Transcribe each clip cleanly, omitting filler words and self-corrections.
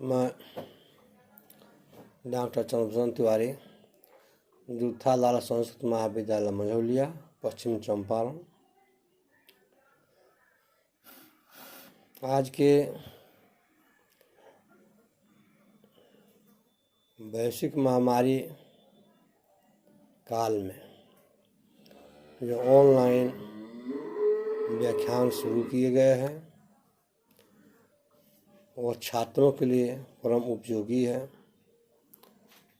मैं डॉक्टर चंद्रभूषण तिवारी, जूथा लाल संस्कृत महाविद्यालय मझौलिया, पश्चिम चंपारण। आज के वैश्विक महामारी काल में जो ऑनलाइन व्याख्यान शुरू किए गए हैं वो छात्रों के लिए परम उपयोगी है,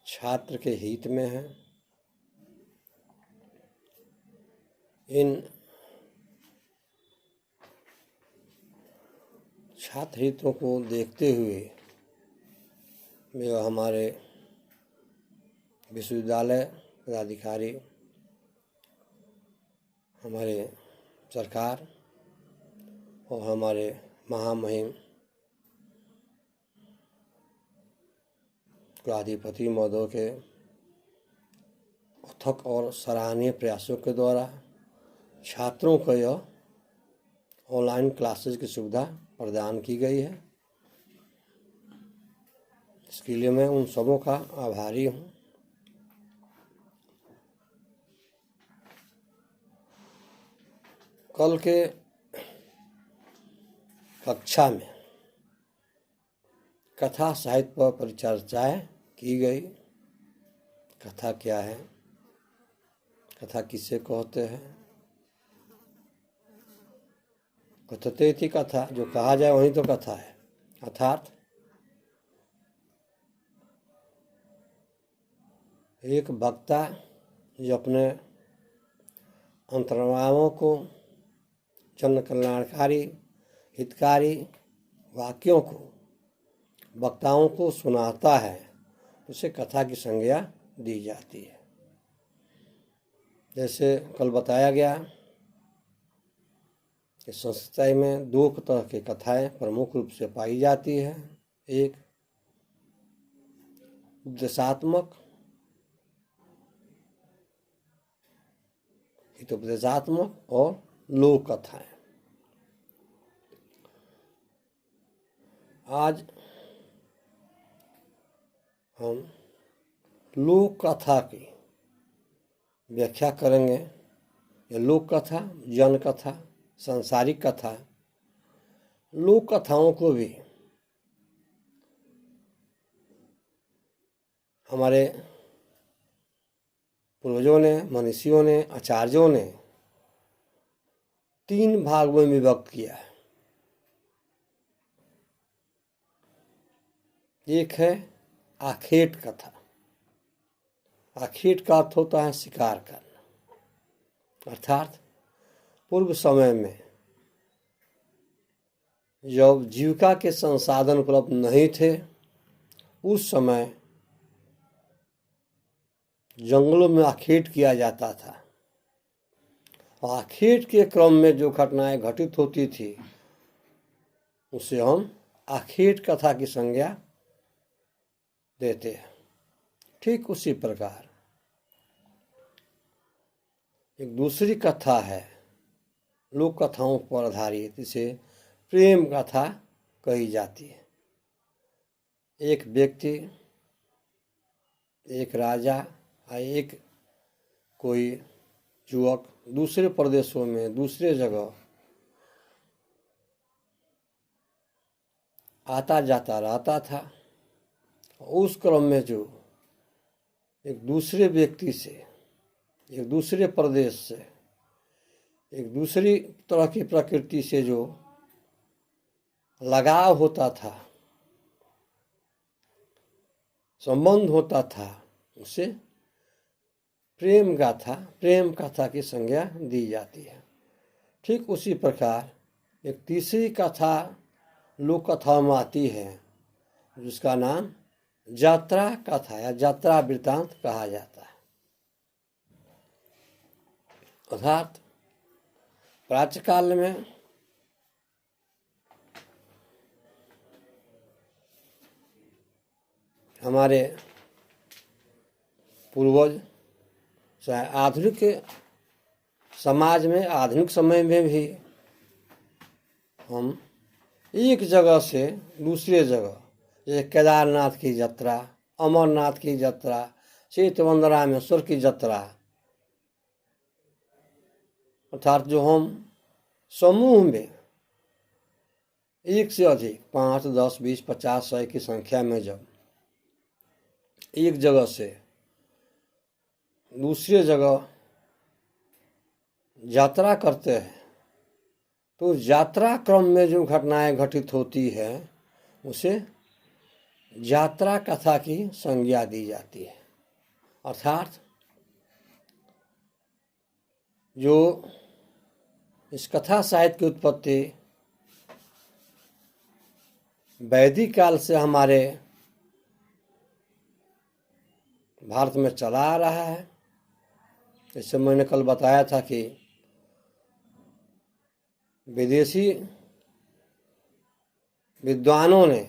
छात्र के हित में है। इन छात्र हितों को देखते हुए जो हमारे विश्वविद्यालय पदाधिकारी, हमारे सरकार और हमारे महामहिम कुलाधिपति महोदय के अथक और सराहनीय प्रयासों के द्वारा छात्रों को यह ऑनलाइन क्लासेस की सुविधा प्रदान की गई है। इसके लिए मैं उन सबों का आभारी हूँ। कल के कक्षा में कथा साहित्य पर परिचर्चाएं की गई। कथा क्या है, कथा किसे कहते हैं। कथते इति कथा, जो कहा जाए वही तो कथा है। अर्थात एक वक्ता जो अपने अंतर्भावों को, जन कल्याणकारी हितकारी वाक्यों को वक्ताओं को सुनाता है, उसे कथा की संज्ञा दी जाती है। जैसे कल बताया गया कि संस्कृत में दो तरह की कथाएं प्रमुख रूप से पाई जाती है। एक उपदेशात्मक, हितोपदेशात्मक और लोक कथाएं। आज हम लोक कथा की व्याख्या करेंगे। ये लोक कथा, जन कथा, सांसारिक कथा, लोक कथाओं को भी हमारे पूर्वजों ने, मनीषियों ने, आचार्यों ने तीन भाग में विभक्त किया है। एक है आखेट कथा। आखेट का अर्थ होता है शिकार करना, अर्थात पूर्व समय में जब जीविका के संसाधन उपलब्ध नहीं थे, उस समय जंगलों में आखेट किया जाता था। और आखेट के क्रम में जो घटनाएं घटित होती थी उसे हम आखेट कथा की संज्ञा देते हैं। ठीक उसी प्रकार एक दूसरी कथा है लोक कथाओं पर आधारित, इसे प्रेम कथा कही जाती है। एक व्यक्ति, एक राजा, एक कोई युवक दूसरे प्रदेशों में, दूसरे जगह आता जाता रहता था। उस क्रम में जो एक दूसरे व्यक्ति से, एक दूसरे प्रदेश से, एक दूसरी तरह की प्रकृति से जो लगाव होता था, संबंध होता था, उसे प्रेम गाथा, प्रेम कथा की संज्ञा दी जाती है। ठीक उसी प्रकार एक तीसरी कथा लोक कथा में आती है जिसका नाम यात्रा कथा या यात्रा वृत्तांत कहा जाता है। अर्थात प्राचीनकाल में हमारे पूर्वज, चाहे आधुनिक समाज में, आधुनिक समय में भी हम एक जगह से दूसरे जगह जैसे केदारनाथ की यात्रा, अमरनाथ की यात्रा, सीतवन रामेश्वर की यात्रा, अर्थात जो हम समूह में एक से अधिक 5, 10, 20, 50, 100 की संख्या में जब एक जगह से दूसरी जगह यात्रा करते हैं तो यात्रा क्रम में जो घटनाएं घटित होती है उसे यात्रा कथा की संज्ञा दी जाती है। अर्थात जो इस कथा साहित्य की उत्पत्ति वैदिक काल से हमारे भारत में चला आ रहा है। जैसे मैंने कल बताया था कि विदेशी विद्वानों ने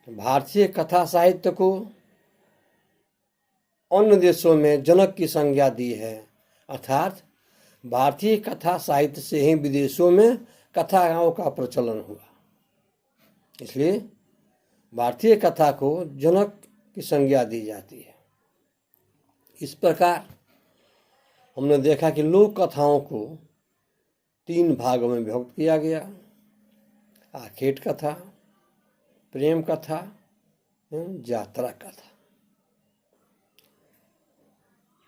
भारतीय कथा साहित्य को अन्य देशों में जनक की संज्ञा दी है। अर्थात भारतीय कथा साहित्य से ही विदेशों में कथाओं का प्रचलन हुआ, इसलिए भारतीय कथा को जनक की संज्ञा दी जाती है। इस प्रकार हमने देखा कि लोक कथाओं को 3 भागों में विभक्त किया गया: आखेट कथा, प्रेम कथा एवं यात्रा कथा।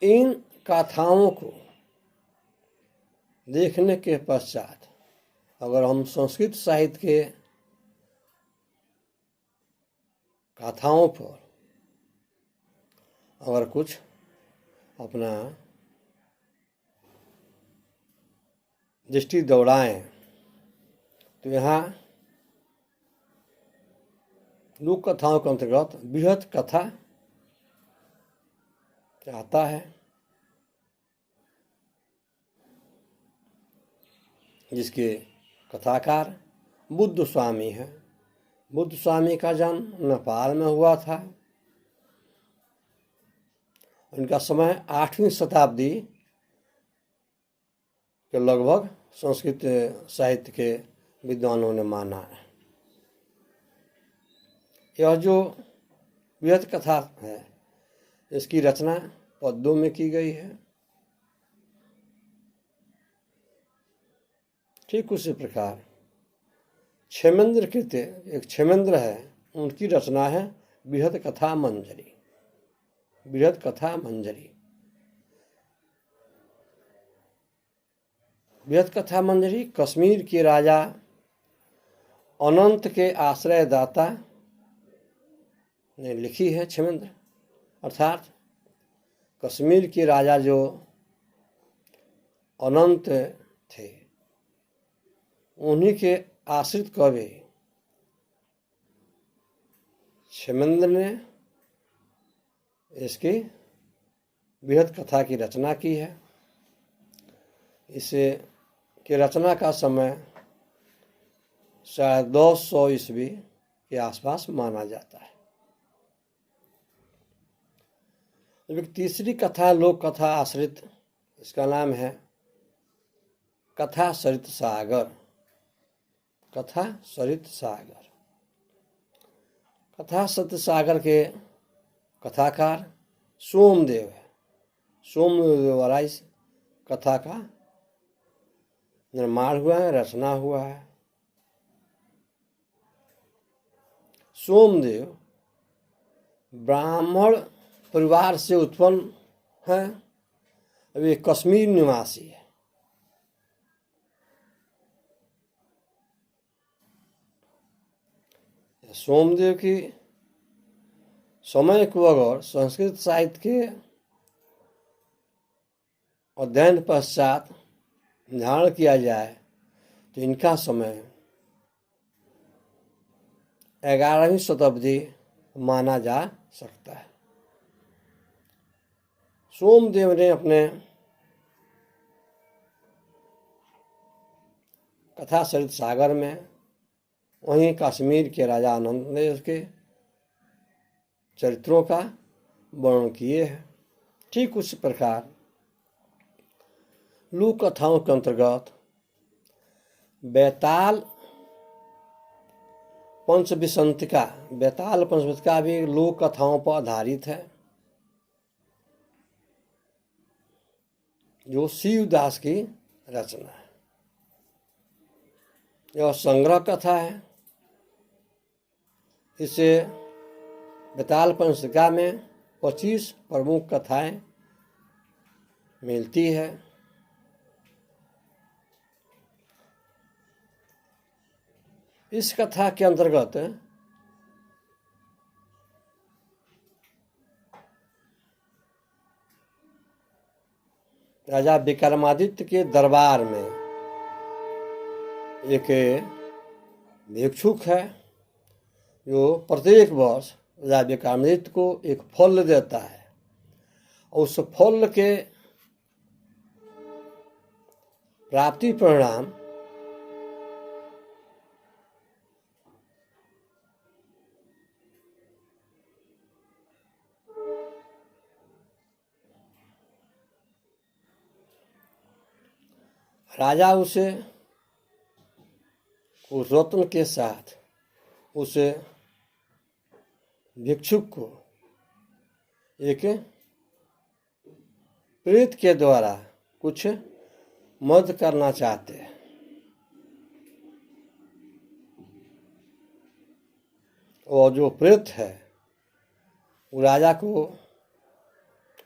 इन कथाओं को देखने के पश्चात अगर हम संस्कृत साहित्य के कथाओं पर अगर कुछ अपना दृष्टि दौड़ाएं तो यहाँ लोक कथाओं के अंतर्गत बृहत कथा आता है, जिसके कथाकार बुद्ध स्वामी हैं। बुद्ध स्वामी का जन्म नेपाल में हुआ था। उनका समय 8वीं शताब्दी के लगभग संस्कृत साहित्य के विद्वानों ने माना है। यह जो बृहत कथा है इसकी रचना पद्यों में की गई है। ठीक उसी प्रकार क्षेमेंद्र कृत्य, एक क्षेमेंद्र है, उनकी रचना है बृहत कथा मंजरी। बृहत कथा मंजरी, बृहत कथा मंजरी कश्मीर के राजा अनंत के आश्रयदाता ने लिखी है क्षेमेंद्र। अर्थात कश्मीर के राजा जो अनंत थे उन्हीं के आश्रित कवि क्षेमेंद्र ने इसकी बृहत कथा की रचना की है। इसे की रचना का समय शायद 200 ईस्वी के आसपास माना जाता है। तीसरी कथा लोक कथा आश्रित, इसका नाम है कथा सरित सागर। कथा सरित सागर, कथा सरित सागर के कथाकार सोमदेव है। सोमदेव द्वारा इस कथा का निर्माण हुआ है, रचना हुआ है। सोमदेव ब्राह्मण परिवार से उत्पन्न है। वे कश्मीर निवासी है। सोमदेव की समय को अगर संस्कृत साहित्य के अध्ययन पश्चात निर्धारण किया जाए तो इनका समय 11वीं शताब्दी माना जा सकता है। सोमदेव ने अपने कथा सरित सागर में वहीं कश्मीर के राजा आनंद देव के चरित्रों का वर्णन किए हैं। ठीक उसी प्रकार लोक कथाओं के अंतर्गत बैताल पंचविंशतिका, बेताल पंचविंशतिका भी लोक कथाओं पर आधारित है, जो शिवदास की रचना है। यह संग्रह कथा है। इसे बेताल पंचविंशतिका में 25 प्रमुख कथाएं मिलती है। इस कथा के अंतर्गत राजा विक्रमादित्य के दरबार में एक भिक्षुक है, जो प्रत्येक वर्ष राजा विक्रमादित्य को एक फल देता है। उस फल के प्राप्ति परिणाम राजा उसे उस रत्न के साथ उस भिक्षुक को एक प्रेत के द्वारा कुछ मदद करना चाहते हैं। और जो प्रेत है वो राजा को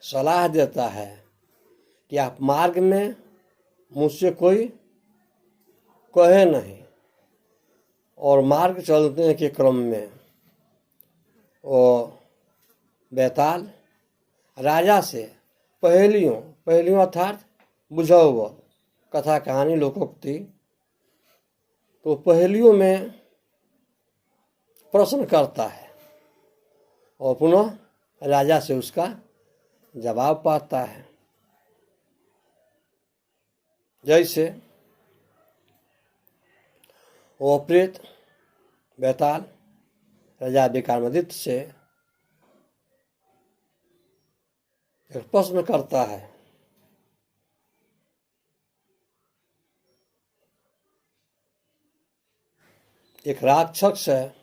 सलाह देता है कि आप मार्ग में मुझसे कोई कहे नहीं। और मार्ग चलने के क्रम में वो बेताल राजा से पहेलियों अर्थात बुझाऊ कथा कहानी लोकोक्ति, तो पहेलियों में प्रश्न करता है और पुनः राजा से उसका जवाब पाता है। जैसे वो प्रेत बेताल राजा विक्रमादित्य से एक प्रश्न करता है, एक राक्षस है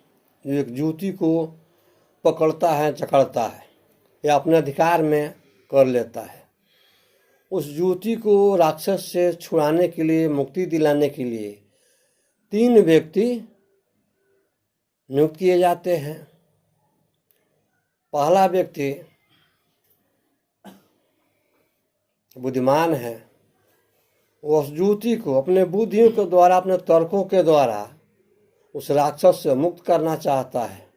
जो एक युवती को पकड़ता है, जकड़ता है या अपने अधिकार में कर लेता है। उस युवती को राक्षस से छुड़ाने के लिए, मुक्ति दिलाने के लिए 3 व्यक्ति नियुक्त किए जाते हैं। पहला व्यक्ति बुद्धिमान है, वो उस युवती को अपने बुद्धियों के द्वारा, अपने तर्कों के द्वारा उस राक्षस से मुक्त करना चाहता है।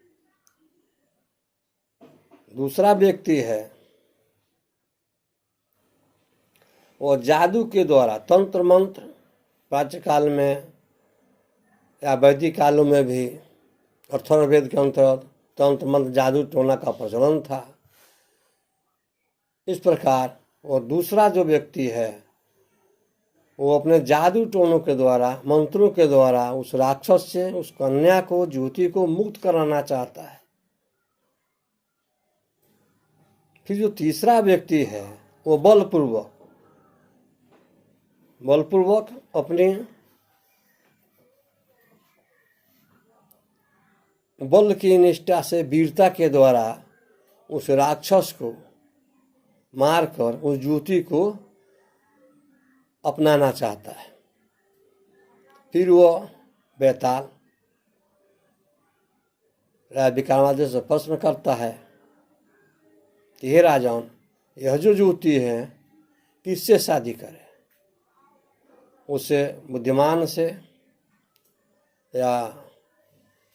दूसरा व्यक्ति है, वो जादू के द्वारा, तंत्र मंत्र, प्राचीन में या वैदिक कालों में भी अथर्ववेद के अंतर्गत तंत्र मंत्र जादू टोना का प्रचलन था। इस प्रकार और दूसरा जो व्यक्ति है वो अपने जादू टोनों के द्वारा, मंत्रों के द्वारा उस राक्षस से, उस कन्या को, युवती को मुक्त कराना चाहता है। फिर जो तीसरा व्यक्ति है वो बलपूर्वक अपने बल की निष्ठा से, वीरता के द्वारा उस राक्षस को मारकर उस युवती को अपनाना चाहता है। फिर वो बेताल राजा विक्रमादित्य से प्रश्न करता है कि हे राजन, यह जो युवती है किससे शादी करे, उसे बुद्धिमान से या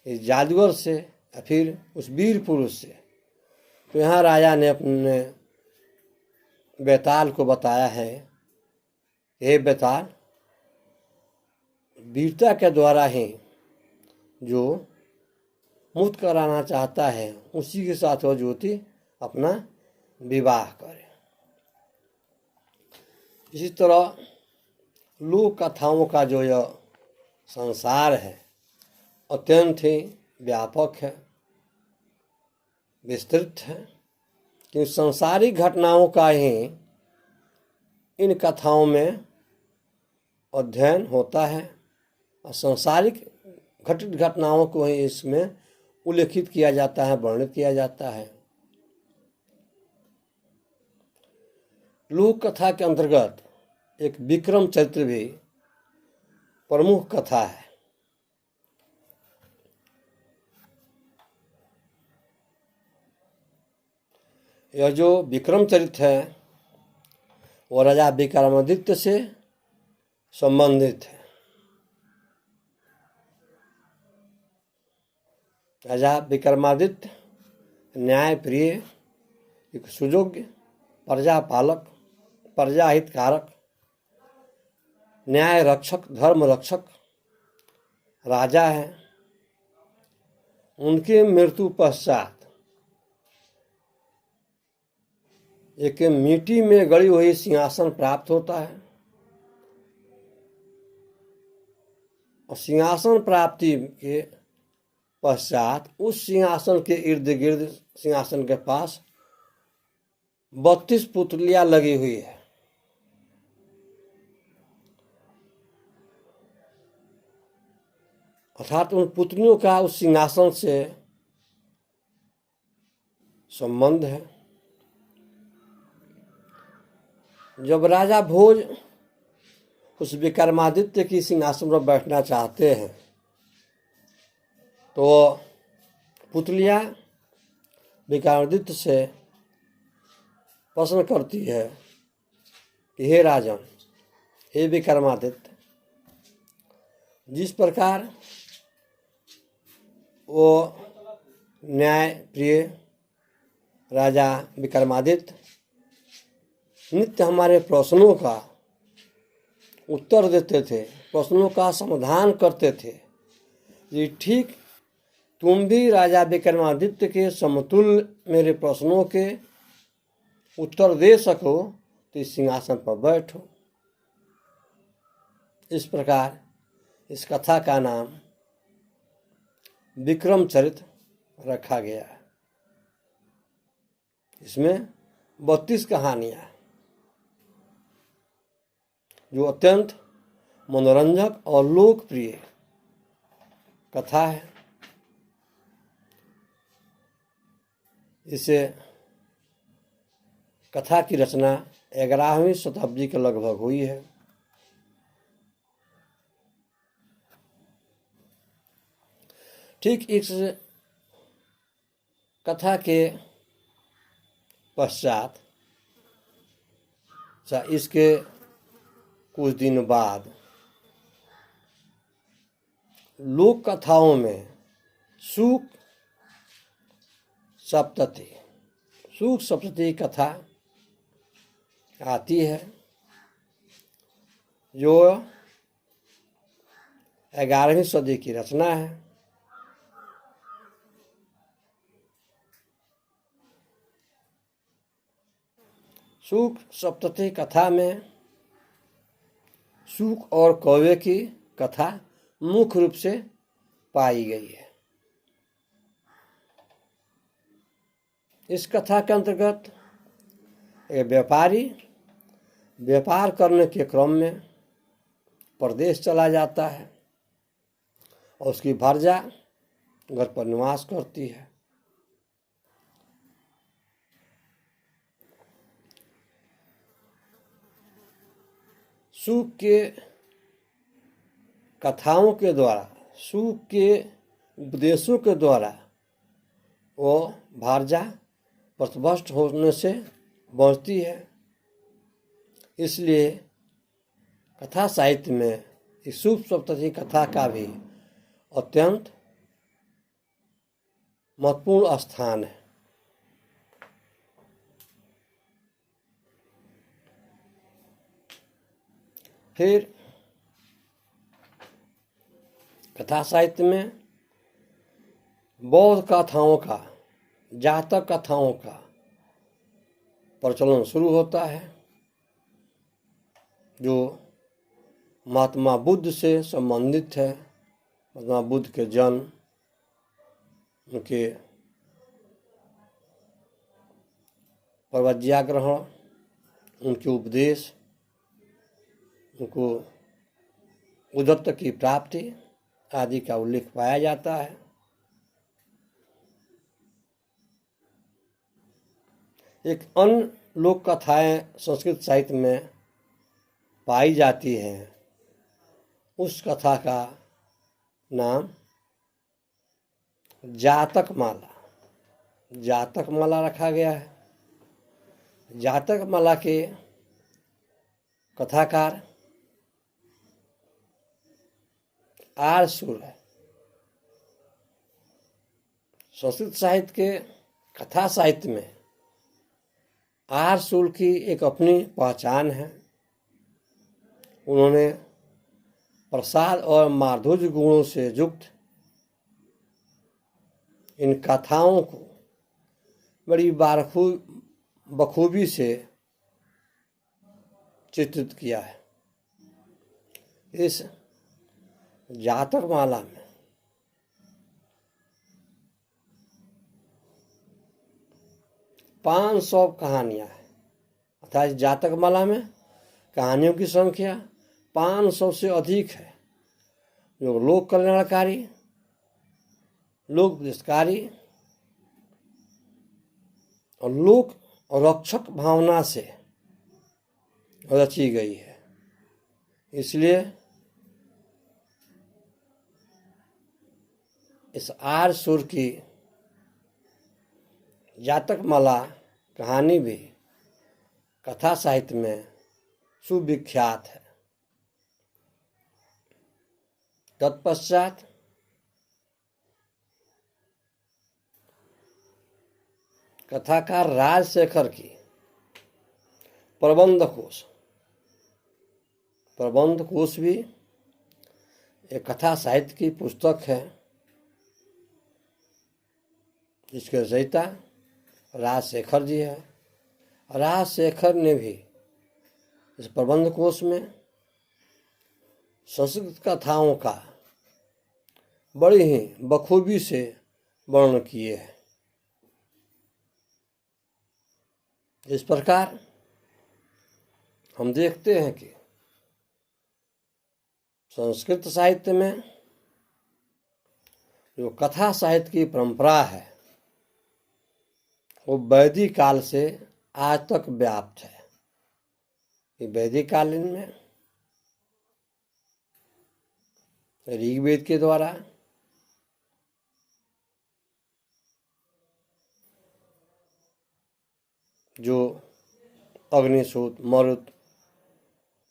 इस जादूगर से या फिर उस वीर पुरुष से। तो यहाँ राजा ने अपने बेताल को बताया है, हे बेताल, वीरता के द्वारा ही जो मुक्त कराना चाहता है उसी के साथ वो युवती अपना विवाह करे। इसी तरह लोक कथाओं का जो यह संसार है अत्यंत ही व्यापक है, विस्तृत है, कि सांसारिक घटनाओं का ही इन कथाओं में अध्ययन होता है और सांसारिक घटित घटनाओं को ही इसमें उल्लेखित किया जाता है, वर्णित किया जाता है। लोक कथा के अंतर्गत एक विक्रम चरित्र भी प्रमुख कथा है। यह जो विक्रम चरित्र है वो राजा विक्रमादित्य से संबंधित है। राजा विक्रमादित्य न्यायप्रिय, एक सुयोग्य, प्रजापालक, प्रजाहितकारक, न्याय रक्षक, धर्म रक्षक राजा है। उनके मृत्यु पश्चात एक मिट्टी में गड़ी हुई सिंहासन प्राप्त होता है और सिंहासन प्राप्ति के पश्चात उस सिंहासन के इर्द गिर्द, सिंहासन के पास 32 पुतलियां लगी हुई है। अर्थात उन पुतलियों का उस सिंहासन से संबंध है। जब राजा भोज उस विक्रमादित्य की सिंहासन पर बैठना चाहते हैं तो पुतलियां विक्रमादित्य से प्रश्न करती है कि हे राजन, हे विक्रमादित्य, जिस प्रकार वो न्याय प्रिय राजा विक्रमादित्य नित्य हमारे प्रश्नों का उत्तर देते थे, प्रश्नों का समाधान करते थे, ये ठीक तुम भी राजा विक्रमादित्य के समतुल्य मेरे प्रश्नों के उत्तर दे सको तो इस सिंहासन पर बैठो। इस प्रकार इस कथा का नाम विक्रम चरित्र रखा गया है। इसमें 32 कहानियां जो अत्यंत मनोरंजक और लोकप्रिय कथा है। इसे कथा की रचना 11वीं शताब्दी के लगभग हुई है। ठीक इस कथा के पश्चात इसके कुछ दिन बाद लोक कथाओं में सूक सप्तती कथा आती है जो 11वीं सदी की रचना है। सूक सप्तती कथा में सूक और कौवे की कथा मुख्य रूप से पाई गई है। इस कथा के अंतर्गत एक व्यापारी व्यापार करने के क्रम में परदेश चला जाता है और उसकी भरजा घर पर निवास करती है। सूक के कथाओं के द्वारा, सूक के उपदेशों के द्वारा वो भारजा पथभ्रष्ट होने से बचती है। इसलिए कथा साहित्य में इस सूक सप्तती कथा का भी अत्यंत महत्वपूर्ण स्थान है। फिर कथा साहित्य में बौद्ध कथाओं का, जातक कथाओं का प्रचलन शुरू होता है जो महात्मा बुद्ध से संबंधित है। महात्मा बुद्ध के जन्म, उनके प्रवज्ञाग्रहण, उनके उपदेश, उनको उद्धत्त की प्राप्ति आदि का उल्लेख पाया जाता है। एक अन्य लोक कथाएं संस्कृत साहित्य में पाई जाती हैं, उस कथा का नाम जातक माला रखा गया है। जातक माला के कथाकार आरसूल है। संस्कृत साहित्य के कथा साहित्य में आरसूल की एक अपनी पहचान है। उन्होंने प्रसाद और माधुर्य गुणों से युक्त इन कथाओं को बड़ी बखूबी से चित्रित किया है। इस जातक माला में 500 कहानियां हैं, अर्थात जातक माला में कहानियों की संख्या 500 से अधिक है, जो लोक कल्याणकारी, लोक विस्तारकारी और लोक रक्षक भावना से रची गई है। इसलिए इस आरसूल की जातक माला कहानी भी कथा साहित्य में सुविख्यात है। तत्पश्चात कथाकार राजशेखर की प्रबंध कोश भी एक कथा साहित्य की पुस्तक है, जिसके रचयिता राजशेखर जी है। राजशेखर ने भी इस प्रबंध कोश में संस्कृत कथाओं का बड़ी ही बखूबी से वर्णन किए हैं। इस प्रकार हम देखते हैं कि संस्कृत साहित्य में जो कथा साहित्य की परंपरा है, वो वैदिक काल से आज तक व्याप्त है। ये वैदिक कालीन में ऋग्वेद के द्वारा जो अग्निसूत, मरुत,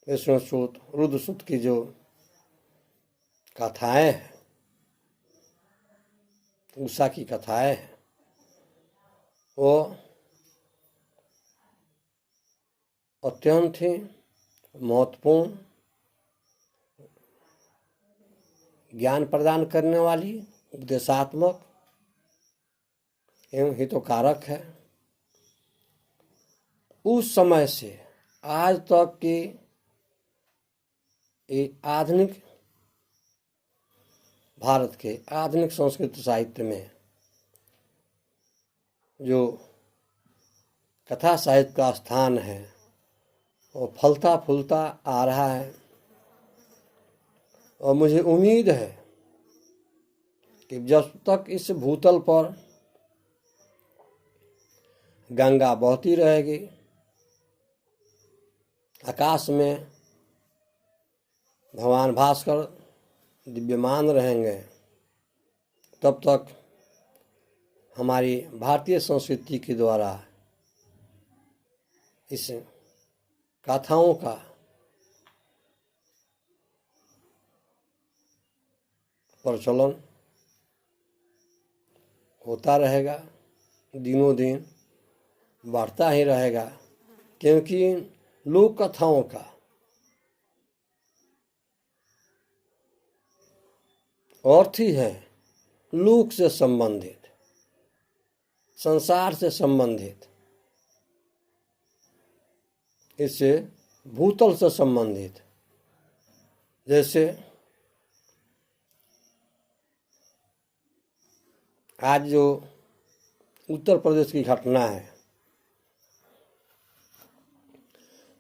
विष्णुसूत, रुद्रसूत की जो कथाएं हैं, उषा की कथाएं हैं, वो अत्यंत ही महत्वपूर्ण, ज्ञान प्रदान करने वाली, उपदेशात्मक एवं हितकारक है। उस समय से आज तक की आधुनिक भारत के आधुनिक संस्कृत साहित्य में जो कथा साहित्य का स्थान है, वो फलता फूलता आ रहा है। और मुझे उम्मीद है कि जब तक इस भूतल पर गंगा बहती रहेगी, आकाश में भगवान भास्कर दिव्यमान रहेंगे, तब तक हमारी भारतीय संस्कृति के द्वारा इस कथाओं का प्रचलन होता रहेगा, दिनों दिन बढ़ता ही रहेगा, क्योंकि लोक कथाओं का अर्थ ही है लोक से संबंधित, संसार से संबंधित, इससे भूतल से संबंधित। जैसे आज जो उत्तर प्रदेश की घटना है,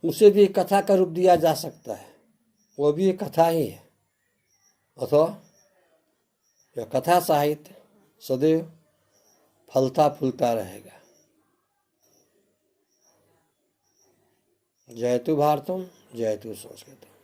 उसे भी कथा का रूप दिया जा सकता है, वो भी एक कथा ही है। अथवा यह कथा साहित्य सदैव फलता फूलता रहेगा। जयतु भारतम, जयतु संस्कृतम।